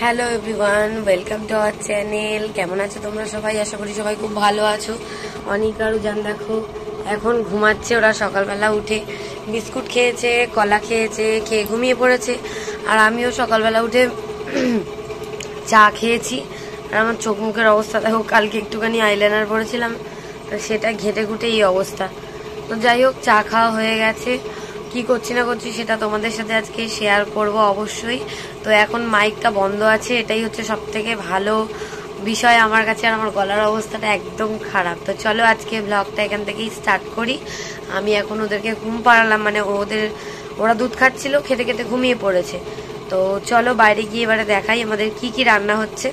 Hello everyone, welcome to our channel. কেমন আছো তোমরা সবাই? আশা করি সবাই খুব ভালো আছো। অনিক আর উজান দেখো এখন ঘুমাচ্ছে। ওরা সকালবেলা উঠে বিস্কুট খেয়েছে, কলা খেয়েছে, খেয়ে ঘুমিয়ে পড়েছে। আর আমিও সকালবেলা উঠে চা খেয়েছি। আর আমার চোখ মুখের অবস্থা দেখো, কালকে একটুখানি আইলাইনার পরেছিলাম, সেটা ঘেটে ঘুটে এই অবস্থা। তো যাই হোক, চা খাওয়া হয়ে গেছে। কি করছি না করছি সেটা তোমাদের সাথে আজকে শেয়ার করব অবশ্যই। তো এখন মাইকটা বন্ধ আছে, এটাই হচ্ছে সব থেকে ভালো বিষয় আমার কাছে। আর আমার গলার অবস্থাটা একদম খারাপ। তো চলো আজকে ব্লগটা এখান থেকেই স্টার্ট করি। আমি এখন ওদেরকে ঘুম পাড়ালাম, মানে ওরা দুধ খাচ্ছিল, খেতে খেতে ঘুমিয়ে পড়েছে। তো চলো বাইরে গিয়ে এবারে দেখাই আমাদের কি কি রান্না হচ্ছে।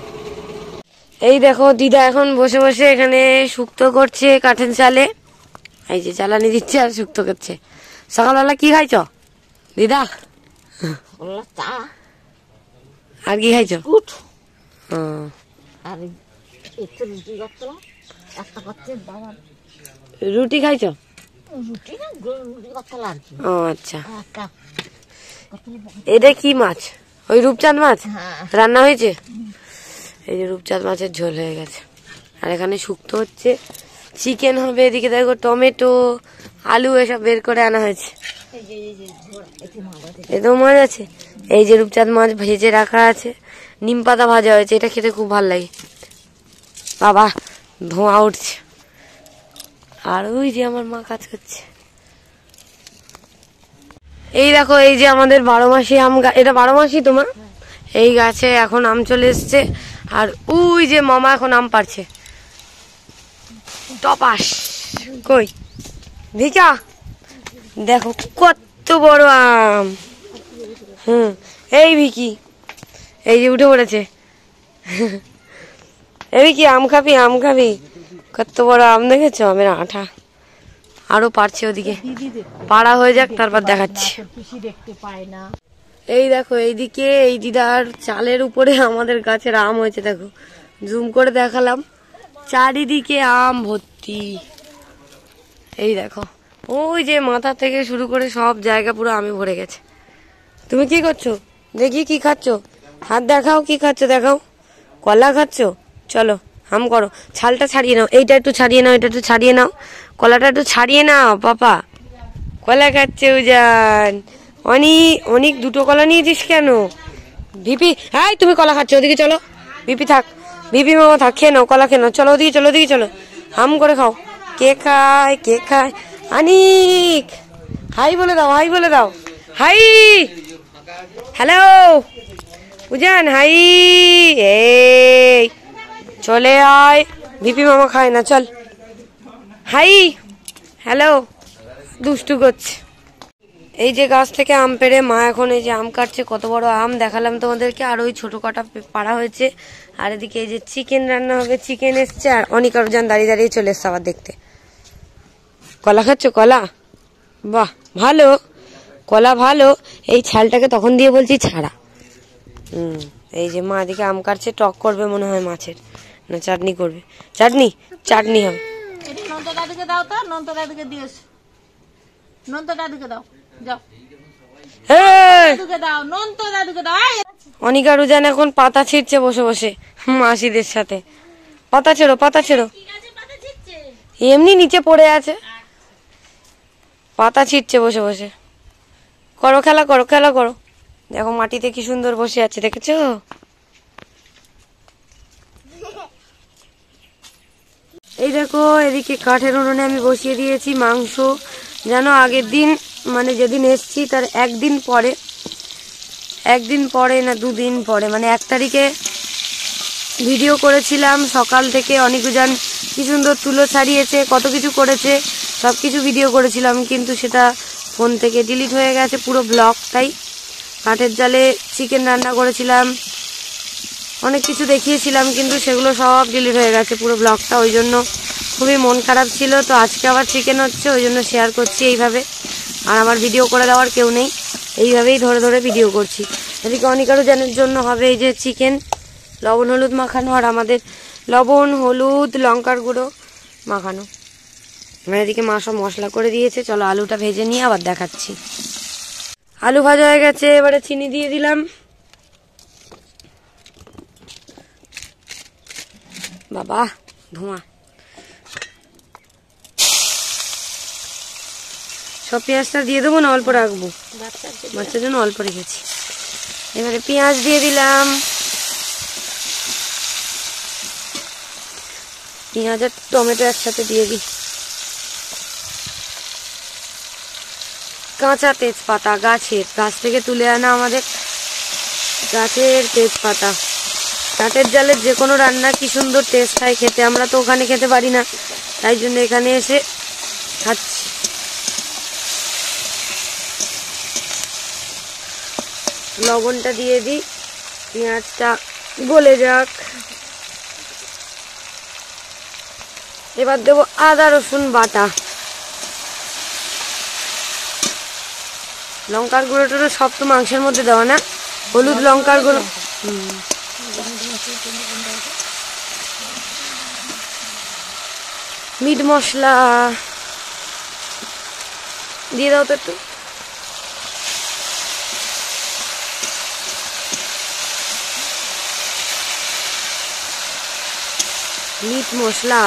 এই দেখো দিদা এখন বসে বসে এখানে শুক্তো করছে কাঠের চালে। এই যে জ্বালানি দিচ্ছে আর শুক্তো করছে। সকালবেলা কি খাইছ দিদা? আর কি খাইছ? রুটি খাইছ? ও আচ্ছা। এটা কি মাছ? ওই রূপচাঁদ মাছ রান্না হয়েছে। এই যে রূপচাঁদ মাছের ঝোল হয়ে গেছে। আর এখানে শুক্তো হচ্ছে, চিকেন হবে। এদিকে দেখো টমেটো, আলু এসব বের করে আনা হয়েছে। এতেও মাছ আছে। এই যে রূপচাঁদ মাছ ভেজে রাখা আছে, নিম পাতা ভাজা হয়েছে। এটা খেতে খুব ভালো লাগে। বাবা ধোঁয়া উঠছে। আর ওই যে আমার মা কাজ করছে। এই দেখো, এই যে আমাদের 12 মাসি আম গাছ। এটা 12 মাসি তোমার? এই গাছে এখন আম চলে এসছে। আর ওই যে মামা এখন আম পাড়ছে। টপাস কই ভিকা, দেখো কত বড় আম। এই ভিকি, এই যে উঠে পড়েছে। এই ভিকি, আম খাবি? আম খাবি? কত বড় আম দেখেছো? আমের আঠা। আরো পারছে, ওদিকে পাড়া হয়ে যাক তারপর দেখাচ্ছি। এই দেখো এইদিকে এই দিদার চালের উপরে আমাদের গাছের আম হয়েছে। দেখো জুম করে দেখালাম, চারিদিকে আম ভর্তি। এই দেখো ওই যে মাথা থেকে শুরু করে সব জায়গা পুরো আমে ভরে গেছে। তুমি কি করছো? দেখি কি খাচ্ছ, হাত দেখাও। কি খাচ্ছ দেখাও। কলা খাচ্ছ? চলো হাম করো। ছালটা ছাড়িয়ে নাও, এইটা একটু ছাড়িয়ে নাও, এটা একটু ছাড়িয়ে নাও, কলাটা একটু ছাড়িয়ে নাও। পাপা কলা খাচ্ছে উজান। অনেক দুটো কলা নিয়েছিস কেন? ভিপি, হ্যাঁ তুমি কলা খাচ্ছ, ওদিকে চলো। ভিপি থাক, ভিপি মামা থাক, খেয়ে নাও কলা, খেয়ে নাও। চলো ওদিকে চলো, ওদিকে চলো, হাম করে খাও। কে খায় কে খায়? আনিক হাই বলে দাও, হাই বলে দাও, হাই। হ্যালো উজান, হাই। এই চলে আয়, ভিপি মামা খায় না, চল হাই। হ্যালো, দুষ্টু করছে। এই যে গাছ থেকে আম পেড়ে মা এখন এই যে আম কাটছে। কত বড় আম দেখালাম তোমাদেরকে। আর ওই ছোট কাটা পাড়া হয়েছে। আর এদিকে এই যে চিকেন রান্না হবে, চিকেন এসছে। আর অনেক আরো যান দাঁড়িয়ে দাঁড়িয়ে চলে এসছে আবার দেখতে। কলা খাচ্ছ? কলা বাহ, ভালো কলা ভালো। এই ছালটাকে তখন দিয়ে বলছি ছাড়া। এই যে মা এদিকে আম কাটছে, টক করবে মনে হয় মাছের, না চাটনি করবে। চাটনি, চাটনি হবে। অনিকা রুজান এখন পাতা ছিঁড়ছে বসে বসে মাসিদের সাথে। পাতা ছেড়ো, পাতা ছেড়ো। এমনি নিচে পড়ে আছে, পাতা ছিঁড়ছে বসে বসে। করো খেলা, করো খেলা করো। দেখো মাটিতে কি সুন্দর বসে আছে, দেখেছো? এই দেখো এদিকে কাঠের উনুনে আমি বসিয়ে দিয়েছি মাংস। জানো আগের দিন, মানে যেদিন এসছি তার একদিন পরে না 2 দিন পরে, মানে 1 তারিখে ভিডিও করেছিলাম। সকাল থেকে অনেক উজান কি সুন্দর তুলো ছাড়িয়েছে, কত কিছু করেছে, সব কিছু ভিডিও করেছিলাম। কিন্তু সেটা ফোন থেকে ডিলিট হয়ে গেছে পুরো ব্লগটাই। কাঠের জালে চিকেন রান্না করেছিলাম, অনেক কিছু দেখিয়েছিলাম, কিন্তু সেগুলো সব ডিলিট হয়ে গেছে পুরো ব্লগটা। ওই জন্য খুবই মন খারাপ ছিল। তো আজকে আবার চিকেন হচ্ছে, ওই জন্য শেয়ার করছি এইভাবে। আর আমার ভিডিও করে দেওয়ার কেউ নেই, এইভাবেই ধরে ধরে ভিডিও করছি। এদিকে অনিকারও জানার জন্য হবে এই যে চিকেন, লবণ হলুদ মাখানো। আর আমাদের লবণ হলুদ লঙ্কার গুঁড়ো মাখানো। এদিকে মা সব মশলা করে দিয়েছে। চলো আলুটা ভেজে নিয়ে আবার দেখাচ্ছি। আলু ভাজা হয়ে গেছে, এবারে চিনি দিয়ে দিলাম। বাবা ধোঁয়া। সব পেঁয়াজটা দিয়ে দেবো না অল্প রাখবো? বাচ্চার জন্য অল্প রেখেছি। এবারে পেঁয়াজ দিয়ে দিলাম, পেঁয়াজ আর টমেটো একসাথে দিয়ে দিই। কাঁচা তেজপাতা, গাছ থেকে তুলে আনা আমাদের গাছের তেজপাতা। কাঠের জালের যে কোনো রান্না কি সুন্দর টেস্ট হয় খেতে, আমরা তো ওখানে খেতে পারি না, তাই জন্য এখানে এসে খাচ্ছি। লবণটা দিয়ে দিই, পেঁয়াজটা গলে যাক। এবার দেবো আদা রসুন বাটা, লঙ্কার গুঁড়োটা সব তো মাংসের মধ্যে দেওয়া না, হলুদ লঙ্কার গুঁড়ো। মিট মশলা দিয়ে দাও তো একটু। মিট মশলা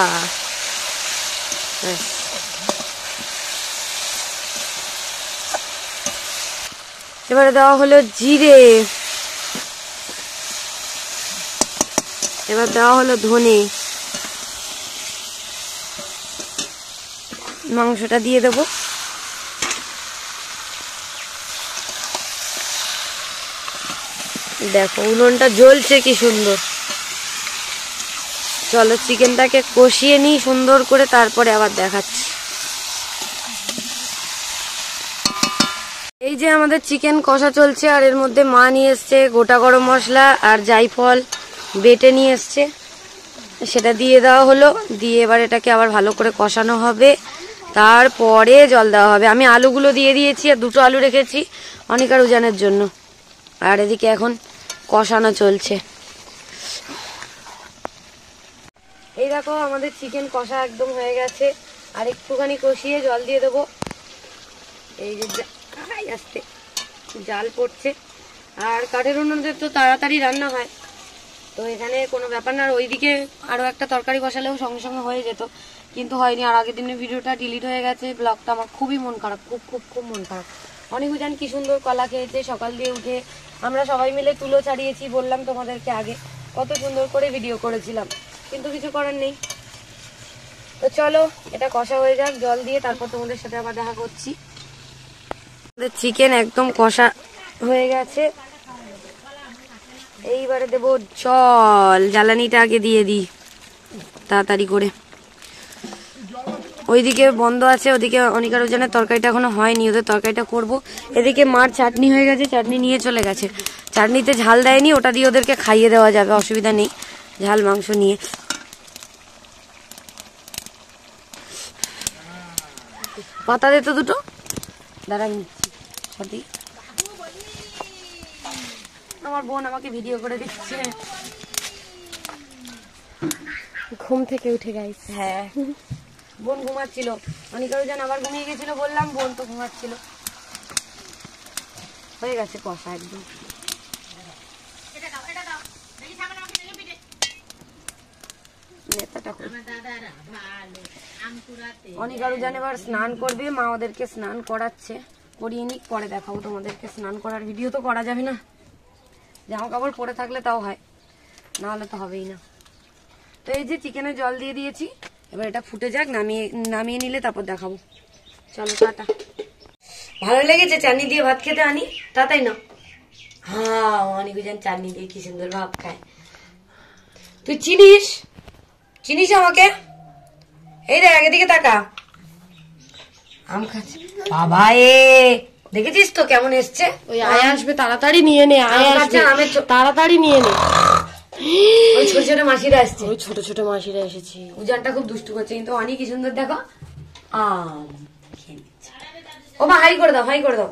এবারে দেওয়া হলো জিরে, এবার দেওয়া হলো ধনে। মাংসটা দিয়ে দেবো। দেখো উনুনটা জ্বলছে কি সুন্দর। চলো চিকেনটাকে কষিয়ে নিই সুন্দর করে, তারপরে আবার দেখাচ্ছি। এই যে আমাদের চিকেন কষা চলছে, আর এর মধ্যে মা নিয়ে এসছে গোটা গরম মশলা আর জায়ফল বেটে নিয়ে এসছে, সেটা দিয়ে দেওয়া হলো। দিয়ে এবার এটাকে আবার ভালো করে কষানো হবে, তারপরে জল দেওয়া হবে। আমি আলুগুলো দিয়ে দিয়েছি, আর 2টো আলু রেখেছি অনিকার উজানের জন্য। আর এদিকে এখন কষানো চলছে। এই দেখো আমাদের চিকেন কষা একদম হয়ে গেছে, আর একটুখানি কষিয়ে জল দিয়ে দেবো। এই যে আস্তে জাল পড়ছে, আর কাঠের উনুনে তো তাড়াতাড়ি রান্না হয়, তো এখানে কোনো ব্যাপার না। আর ওইদিকে আরও একটা তরকারি বসালেও সঙ্গে সঙ্গে হয়ে যেত, কিন্তু হয়নি। আর আগের দিনের ভিডিওটা ডিলিট হয়ে গেছে, ব্লগটা আমার খুবই মন খারাপ, খুব খুব খুব মন খারাপ। অনেক উজান কি সুন্দর কলা খেয়েছে সকাল দিয়ে উঠে, আমরা সবাই মিলে তুলো ছাড়িয়েছি, বললাম তোমাদেরকে আগে, কত সুন্দর করে ভিডিও করেছিলাম, কিন্তু কিছু করার নেই। তো চলো এটা কষা হয়ে যাক জল দিয়ে, তারপর তোমাদের সাথে আবার দেখা করছি। চিকেন একদম কষা হয়ে গেছে, এইবারে দেবো জল। জ্বালানিটা আগে দিয়ে দিই তাড়াতাড়ি করে। ওইদিকে বন্ধ আছে, ওদিকে অনিকার উজানের তরকারিটা এখনো হয়নি, ওদের তরকারিটা করব। এদিকে মার চাটনি হয়ে গেছে, চাটনি নিয়ে চলে গেছে। চাটনিতে ঝাল দেয়নি, ওটা দিয়ে ওদেরকে খাইয়ে দেওয়া যাবে, অসুবিধা নেই। ঝাল মাংস নিয়ে পাতা দে তো দুটো, দাঁড়া নিচ্ছি। সঠিক আমার বোন আমাকে ভিডিও করে দিচ্ছে ঘুম থেকে উঠে গাইছে। হ্যাঁ বোন ঘুমাচ্ছিল, অনিকার উজান আবার ঘুমিয়ে গেছিল, বললাম বোন তো ঘুমাচ্ছিল। হয়ে গেছে কষা একদম। অনিকার উজান এবার স্নান করবে, মা ওদেরকে স্নান করাচ্ছে, করিয়ে নিক, পরে দেখাবো তোমাদেরকে। স্নান করার ভিডিও তো করা যাবে না, জামা কাপড় পরে থাকলে তাও হয়, না হলে তো হবেই না। তো এই যে চিকেনে জল দিয়ে দিয়েছি, এবার এটা ফুটে যাক, নামিয়ে নিলে তারপর দেখাবো। চলো টাটা। ভালো লেগেছে চাটনি দিয়ে ভাত খেতে আনি, তাই না? হ্যাঁ অনেক উজান চাটনি দিয়ে কি সুন্দর ভাত খায়। তুই চিনিস আমাকে? এই দেখ এদিকে তাকা, আম খাচ্ছি বাবা। দেখেছিস তো কেমন এসছে? ওই আয় আসবে, তাড়াতাড়ি নিয়ে নে, আয় আসবে তাড়াতাড়ি নিয়ে নে। ওই ছোট ছোট মাসিরা আসছে, ওই ছোট ছোট মাসিরা এসেছে। উজানটা খুব দুষ্টু করছে, কিন্তু অনেক কি সুন্দর দেখো আম খেয়ে নিচ্ছে। ও মা হাই করে দাও, হাই করে দাও,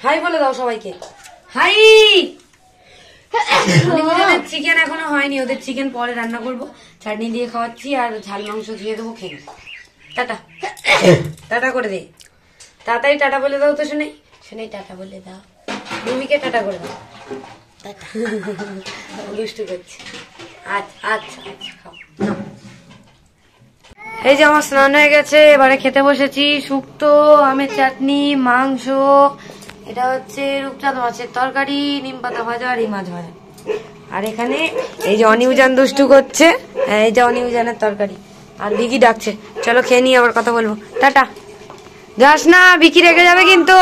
হাই বলে দাও সবাইকে, হাই। চিকেন এখনো হয়নি, ওদের চিকেন পরে রান্না করবো, চাটনি দিয়ে খাওয়াচ্ছি, আর ঝাল মাংস দিয়ে দেবো, খেয়ে। টাটা টাটা করে দে, তাড়াতাড়ি টাটা বলে দাও তো। শুনে টাটা বলে দাও, ভূমিকে টাটা করে দাও। দুষ্টু করছে। আচ্ছা আচ্ছা আচ্ছা খাও। এই যে আমার স্নান হয়ে গেছে, এবারে খেতে বসেছি। শুক্তো, আমের চাটনি, মাংস, এটা হচ্ছে রূপচাঁদ মাছের তরকারি, নিম পাতা ভাজা আর এই মাছ ভাজা। আর এখানে এই যে অনিউজান দুষ্টু করছে, এই যে অনিউজানের তরকারি। আর ভিকি ডাকছে, চলো খেয়ে নিয়ে আবার কথা বলবো। টাটা। যাস না, ভিকি রেগে যাবে কিন্তু।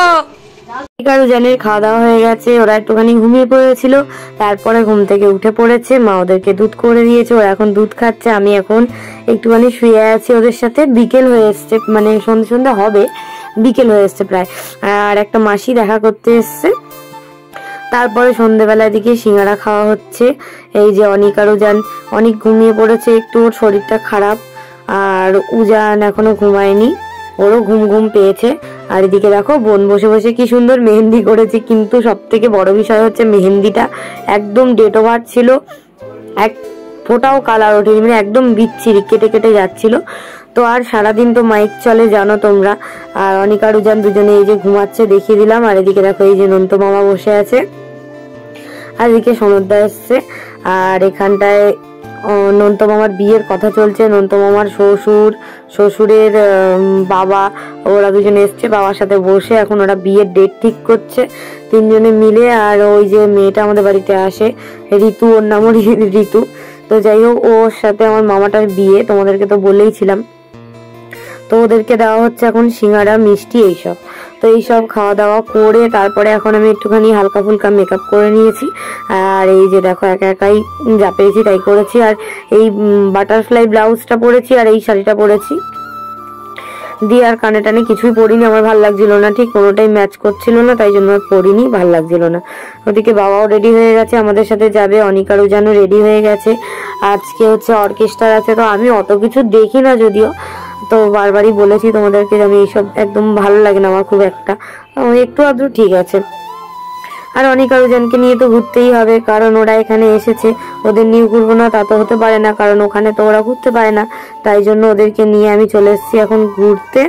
অনিকারুজানের খাওয়া দাওয়া হয়ে গেছে, ওরা একটুখানি ঘুমিয়ে পড়েছিল, তারপরে ঘুম থেকে উঠে পড়েছে। মা ওদেরকে দুধ করে দিয়েছে, ওরা এখন দুধ খাচ্ছে। আমি এখন একটুখানি শুয়ে আছি ওদের সাথে। বিকেল হয়ে এসছে, মানে সন্ধ্যে সন্ধ্যা হবে, বিকেল হয়ে এসছে প্রায়। আর একটা মাসি দেখা করতে এসছে। তারপরে সন্ধ্যেবেলার দিকে সিঙ্গারা খাওয়া হচ্ছে। এই যে অনিকারুজান অনেক ঘুমিয়ে পড়েছে, একটু ওর শরীরটা খারাপ। আর উজান এখনো ঘুমায়নি, ওরও ঘুম ঘুম পেয়েছে। আর এদিকে দেখো বোন বসে বসে কি সুন্দর মেহেন্দি করেছে। কিন্তু সব থেকে বড় বিষয় হচ্ছে মেহেন্দিটা একদম ডেট ওভার ছিল, এক ফোটাও কালার ওঠেনি, মানে একদম বিচ্ছিরি, কেটে কেটে যাচ্ছিল। তো আর সারাদিন তো মাইক চলে জানো তোমরা। আর অনিকারুজান দুজনে এই যে ঘুমাচ্ছে, দেখিয়ে দিলাম। আর এদিকে দেখো এই যে নন্ত মামা বসে আছে, আর এদিকে সনদদা এসছে। আর এখানটায় নন্ত মামার বিয়ের কথা চলছে। নন্ত মামার শ্বশুর, শ্বশুরের বাবা, ওরা দুজনে এসছে বাবার সাথে বসে। এখন ওরা বিয়ের ডেট ঠিক করছে তিনজনে মিলে। আর ওই যে মেয়েটা আমাদের বাড়িতে আসে, ঋতু, ওর নামও ঋতু। তো যাই হোক, ওর সাথে আমার মামাটার বিয়ে, তোমাদেরকে তো বলেইছিলাম। তো ওদেরকে দেওয়া হচ্ছে এখন সিঙ্গারা, মিষ্টি, এইসব। তো এইসব খাওয়া দাওয়া করে তারপরে এখন আমি একটুখানি হালকা ফুলকা মেকআপ করে নিয়েছি। আর এই যে দেখো একা একাই যা পেয়েছি তাই করেছি। আর এই বাটারফ্লাই ব্লাউজটা পরেছি, আর এই শাড়িটা পরেছি দিয়ে। আর কানে টানে কিছুই পরিনি, আমার ভালো লাগছিল না, ঠিক কোনোটাই ম্যাচ করছিল না, তাই জন্য পরিনি, ভালো লাগছিল না। ওদিকে বাবাও রেডি হয়ে গেছে, আমাদের সাথে যাবে। অনিকারুজানও রেডি হয়ে গেছে। আজকে হচ্ছে অর্কেস্ট্রা আছে, তো আমি অত কিছু দেখি না যদিও, তো বারবারই বলেছি তোমাদেরকে আমি এইসব একদম ভালো লাগে না আমার খুব একটা, একটু আধটু ঠিক আছে। আর অনিকারুজানকে নিয়ে তো ঘুরতেই হবে, কারণ ওরা এখানে এসেছে, ওদের নিয়ে ঘুরবো না তা তো হতে পারে না, কারণ ওখানে তো ওরা ঘুরতে পারে না। তাই জন্য ওদেরকে নিয়ে আমি চলে এসেছি এখন ঘুরতে।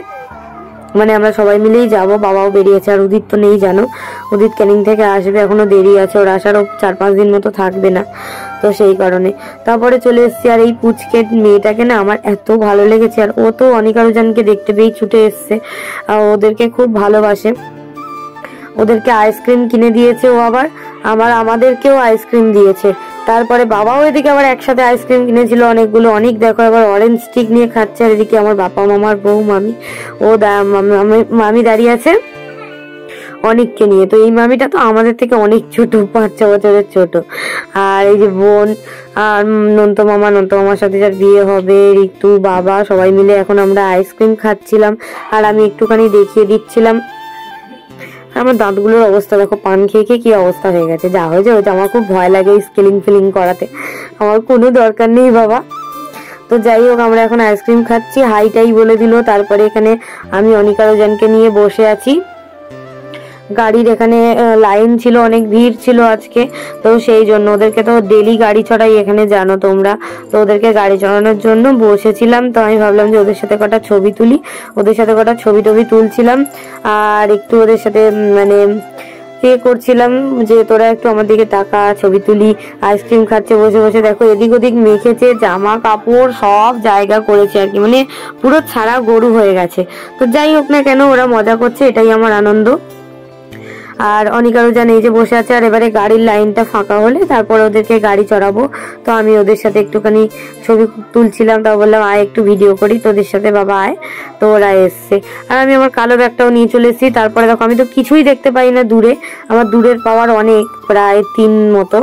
মানে আমরা সবাই মিলেই যাব, বাবাও বেরিয়েছে। আর উদিত তো নেই জানো, উদিত ক্যানিং থেকে আসবে, এখনো দেরি আছে, ওর আসারও 4-5 দিন মতো থাকবে না, তো সেই কারণে তারপরে চলে এসেছি। আর এই পুচকে মেয়েটাকে না আমার এত ভালো লেগেছে। আর ও তো অনিকারুজানকে দেখতে পেয়েই ছুটে এসছে, আর ওদেরকে খুব ভালোবাসে। ওদেরকে আইসক্রিম কিনে দিয়েছে ও, আবার আমাদেরকেও আইসক্রিম দিয়েছে। তারপরে বাবাও এদিকে আবার একসাথে আইসক্রিম কিনেছিল অনেকগুলো, অনেক দেখো আবার অরেঞ্জ স্টিক নিয়ে খাচ্ছে। আর এদিকে আমার বাবা, মামার বউ, মামি, ও মামি দাঁড়িয়ে আছে অনেককে নিয়ে। তো এই মামিটা তো আমাদের থেকে অনেক ছোট, 5-6 বছরের ছোট। আর এই যে বোন আর নন্ত মামার সাথে যার বিয়ে হবে, ঋতু, বাবা, সবাই মিলে এখন আমরা আইসক্রিম খাচ্ছিলাম। আর আমি একটুখানি দেখিয়ে দিচ্ছিলাম। আমার দাঁতগুলোর অবস্থা দেখো, পান খেয়ে খেয়ে কি অবস্থা হয়ে গেছে। যা হয়েছে হয়েছে, আমার খুব ভয় লাগে স্কেলিং ফিলিং করাতে, আমার কোনো দরকার নেই বাবা। তো যাই হোক, আমরা এখন আইসক্রিম খাচ্ছি, হাইটাই বলে দিল। তারপরে এখানে আমি অনিকারুজানকে নিয়ে বসে আছি। গাড়ির এখানে লাইন ছিল, অনেক ভিড় ছিল আজকে, তো সেই জন্য ওদেরকে তো ডেলি গাড়ি চড়াই এখানে জানো তোমরা। তো ওদেরকে গাড়ি চড়ানোর জন্য বসেছিলাম। তো আমি ভাবলাম যে ওদের সাথে কটা ছবি তুলি, ওদের সাথে কটা ছবি টবি তুলছিলাম। আর একটু ওদের সাথে মানে করছিলাম যে তোরা একটু আমার দিকে তাকা, ছবি তুলি। আইসক্রিম খাচ্ছে বসে বসে, দেখো এদিক ওদিক মেখেছে, জামা কাপড় সব জায়গা করেছে আর কি, মানে পুরো ছাড়া গরু হয়ে গেছে। তো যাই হোক না কেন, ওরা মজা করছে, এটাই আমার আনন্দ। আর অনিকারুজান এই যে বসে আছে। আর এবারে গাড়ির লাইনটা ফাঁকা হলে তারপর ওদেরকে গাড়ি চড়াবো। তো আমি ওদের সাথে একটুখানি ছবি তুলছিলাম, তা বললাম আয় একটু ভিডিও করি তোদের সাথে, বাবা আয়। তো ওরা এসছে। আর আমি আমার কালো ব্যাগটাও নিয়ে চলে এসেছি। তারপরে দেখো আমি তো কিছুই দেখতে পাই না দূরে, আমার দূরের পাওয়ার অনেক, প্রায় 3 মতো।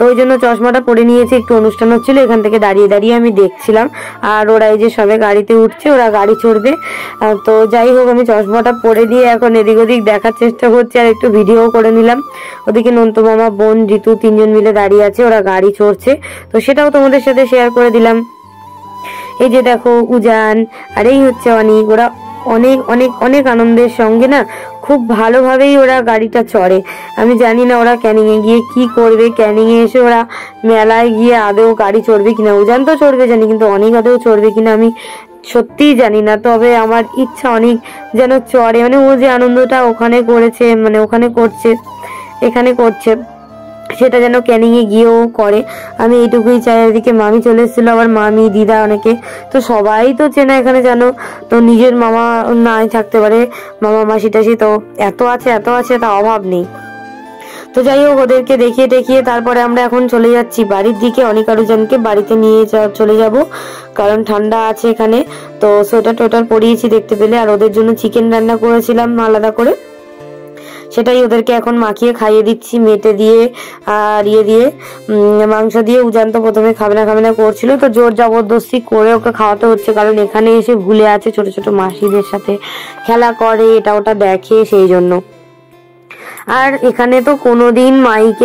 তো ওই জন্য চশমাটা পরে নিয়েছি, একটু অনুষ্ঠান হচ্ছিল, এখান থেকে দাঁড়িয়ে দাঁড়িয়ে আমি দেখছিলাম। আর ওরা এই যে সবে গাড়িতে উঠছে, ওরা গাড়ি চড়বে। তো যাই হোক, আমি চশমাটা পরে দিয়ে এখন এদিক ওদিক দেখার চেষ্টা করছি, আর একটু ভিডিও করে নিলাম। ওদিকে নন্ত মামা, বোন, ঋতু 3জন মিলে দাঁড়িয়ে আছে, ওরা গাড়ি চড়ছে, তো সেটাও তোমাদের সাথে শেয়ার করে দিলাম। এই যে দেখো উজান, আর এই হচ্ছে অনিক, ওরা অনেক অনেক অনেক আনন্দের সঙ্গে না খুব ভালোভাবেই ওরা গাড়িটা চড়ে। আমি জানি না ওরা ক্যানিং এ গিয়ে কি করবে, ক্যানিং এ এসে ওরা মেলায় গিয়ে আদৌ গাড়ি চড়বে কিনা। উজান তো চড়বে জানি, কিন্তু অনেক আদৌ চড়বে কিনা আমি সত্যিই জানি না। তবে আমার ইচ্ছা অনেক যেন চড়ে, মানে ও যে আনন্দটা ওখানে করেছে, মানে ওখানে করছে, এখানে করছে, সেটা যেন ক্যানিংয়ে গিয়েও করে, আমি এইটুকুই চাই। এদিকে মামি চলে এসেছিলো, আবার মামি দিদা অনেকে, তো সবাই তো চেনা এখানে জানো, তো নিজের মামা নাই থাকতে পারে, মামা মাসি টাসি তো এত আছে তা অভাব নেই। তো যাই হোক, ওদেরকে দেখিয়ে টেকিয়ে তারপরে আমরা এখন চলে যাচ্ছি বাড়ির দিকে। অনিকারুজানকে বাড়িতে নিয়ে চলে যাব, কারণ ঠান্ডা আছে এখানে। তো সোয়েটার টোয়েটার পরিয়েছি দেখতে পেলে, আর ওদের জন্য চিকেন রান্না করেছিলাম আলাদা করে, সেটাই ওদেরকে এখন মাখিয়ে খাইয়ে দিচ্ছি, মেটে দিয়ে আর দিয়ে মাংস দিয়ে। উজান তো প্রথমে খাবে না করছিল, তো জোর জবরদস্তি করে ওকে খাওয়াতে হচ্ছে, কারণ এখানে এসে ভুলে আছে ছোট ছোট মাসিদের সাথে খেলা করে, এটা ওটা দেখে, সেই জন্য। আর এখানে তো কোনোদিন মাইক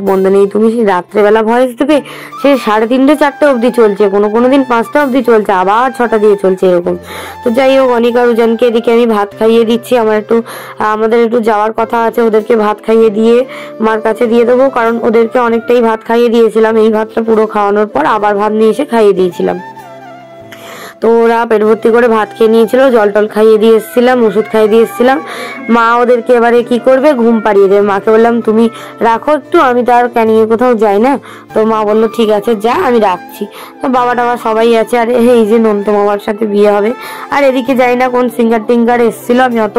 বন্ধ নেই। তুমি সেই রাত্রেবেলা ভয়েস দেবে, সে 3:30 4টে অবধি চলছে, কোনোদিন 5টা অবধি চলছে, আবার 6টা দিয়ে চলছে, এরকম। তো যাই হোক, অনিকা রুজানকে এদিকে আমি ভাত খাইয়ে দিচ্ছি। আমাদের একটু যাওয়ার কথা আছে, ওদেরকে ভাত খাইয়ে দিয়ে মার কাছে দিয়ে দেবো, কারণ ওদেরকে অনেকটাই ভাত খাইয়ে দিয়েছিলাম। এই ভাতটা পুরো খাওয়ানোর পর আবার ভাত নিয়ে এসে খাইয়ে দিয়েছিলাম। তো ওরা পেট ভর্তি করে ভাত খেয়ে নিয়েছিল, জল টল খাইয়ে দিয়ে এসেছিলাম, ওষুধ খাইয়ে দিয়ে এসেছিলাম। মা ওদেরকে এবারে কি করবে, ঘুম পাড়িয়ে দেবে। মাকে বললাম তুমি রাখো একটু, আমি তো আর ক্যানিংয়ে কোথাও যাই না। তো মা বললো ঠিক আছে যা, আমি রাখছি। তো বাবা টাবা সবাই আছে, আর এই যে নন্ত মামার সাথে বিয়ে হবে। আর এদিকে যাই না কোন সিঙ্গার টিঙ্গার এসেছিল, আমি অত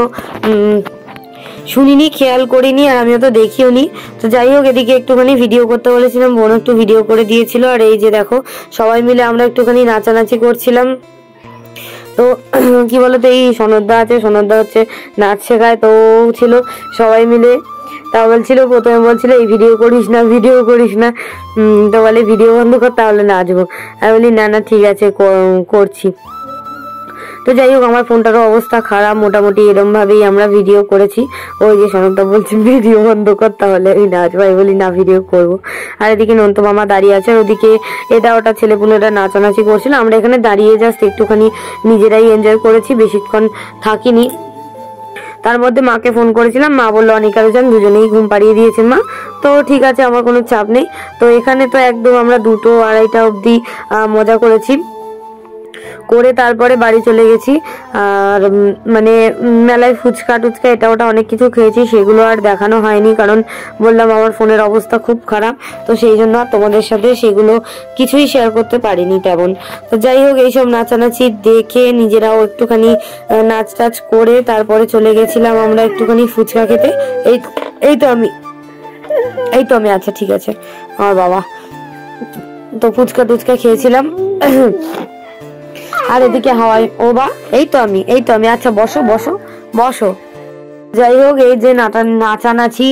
শুনিনি, খেয়াল করিনি, আর আমিও তো দেখিও নি। তো যাই হোক, এদিকে একটুখানি ভিডিও করতে বলেছিলাম, বোন একটু ভিডিও করে দিয়েছিল। আর এই যে দেখো, সবাই মিলে আমরা একটুখানি নাচানাচি করছিলাম। তো কি বলতো, এই সনদদা আছে, সনদদা হচ্ছে নাচ শেখায়, তো ছিল সবাই মিলে। তা বলছিল, প্রথমে বলছিল এই ভিডিও করিস না, তো বলে ভিডিও বন্ধ কর, তাহলে নাচবো। আমি বলি না ঠিক আছে করছি। তো যাই হোক, আমার ফোনটারও অবস্থা খারাপ, মোটামুটি এরম ভাবেই আমরা ভিডিও করেছি। ওই যে সনদদা বলছে ভিডিও বন্ধ কর, তাহলে আমি নাচবো। আমি বলি না, ভিডিও করবো। আর এদিকে নন্ত মামা দাঁড়িয়ে আছে, ওদিকে এটা ওটা ছেলেপুলেরা নাচানাচি করছিল। আমরা এখানে দাঁড়িয়ে জাস্ট একটুখানি নিজেরাই এনজয় করেছি, বেশিক্ষণ থাকিনি। তার মধ্যে মাকে ফোন করেছিলাম, মা বললো অনিকারুজান দুজনেই ঘুম পাড়িয়ে দিয়েছেন মা। তো ঠিক আছে, আমার কোনো চাপ নেই। তো এখানে তো একদম আমরা 2টো 2:30টা অবধি মজা করেছি, করে তারপরে বাড়ি চলে গেছি। আর মানে মেলায় ফুচকা টুচকা এটা ওটা অনেক কিছু খেয়েছি, সেগুলো আর দেখানো হয়নি, কারণ বললাম আমার ফোনের অবস্থা খুব খারাপ। তো সেই জন্য আর তোমাদের সাথে সেগুলো কিছুই শেয়ার করতে পারিনি তেমন। তো যাই হোক, এইসব নাচানাচি দেখে নিজেরাও একটুখানি নাচ টাচ করে তারপরে চলে গেছিলাম আমরা একটুখানি ফুচকা খেতে। এই তো আমি আচ্ছা ঠিক আছে আমার বাবা। তো ফুচকা টুচকা খেয়েছিলাম। আর এদিকে হাওয়াই এই তো আমি আচ্ছা বসো। যাই হোক, এই যে নাচানাচি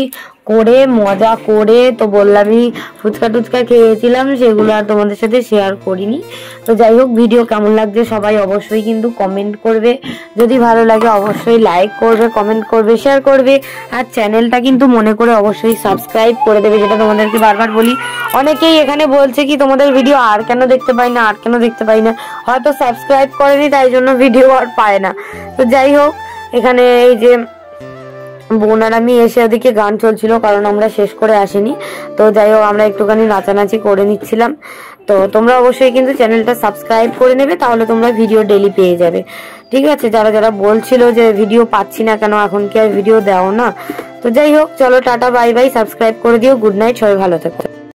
করে মজা করে, তো বললামই ফুচকা টুচকা খেয়েছিলাম, সেগুলো আর তোমাদের সাথে শেয়ার করিনি। তো যাই হোক, ভিডিও কেমন লাগছে সবাই অবশ্যই কিন্তু কমেন্ট করবে, যদি ভালো লাগে অবশ্যই লাইক করবে, কমেন্ট করবে, শেয়ার করবে। আর চ্যানেলটা কিন্তু মনে করে অবশ্যই সাবস্ক্রাইব করে দেবে, যেটা তোমাদেরকে বারবার বলি। অনেকেই এখানে বলছে কি তোমাদের ভিডিও আর কেন দেখতে পাই না, হয়তো সাবস্ক্রাইব করেনি, তাই জন্য ভিডিও আর পায় না। তো যাই হোক, এখানে এই যে বোন আর আমি এসে ওদিকে গান চলছিল, কারণ আমরা শেষ করে আসিনি। তো যাই হোক, আমরা একটুখানি নাচানাচি করে নিচ্ছিলাম। তো তোমরা অবশ্যই কিন্তু চ্যানেলটা সাবস্ক্রাইব করে নেবে, তাহলে তোমরা ভিডিও ডেইলি পেয়ে যাবে, ঠিক আছে। যারা বলছিল যে ভিডিও পাচ্ছি না কেন, এখন কি আর ভিডিও দাও না। তো যাই হোক, চলো টাটা বাই বাই, সাবস্ক্রাইব করে দিও, গুড নাইট, সবাই ভালো থেকো।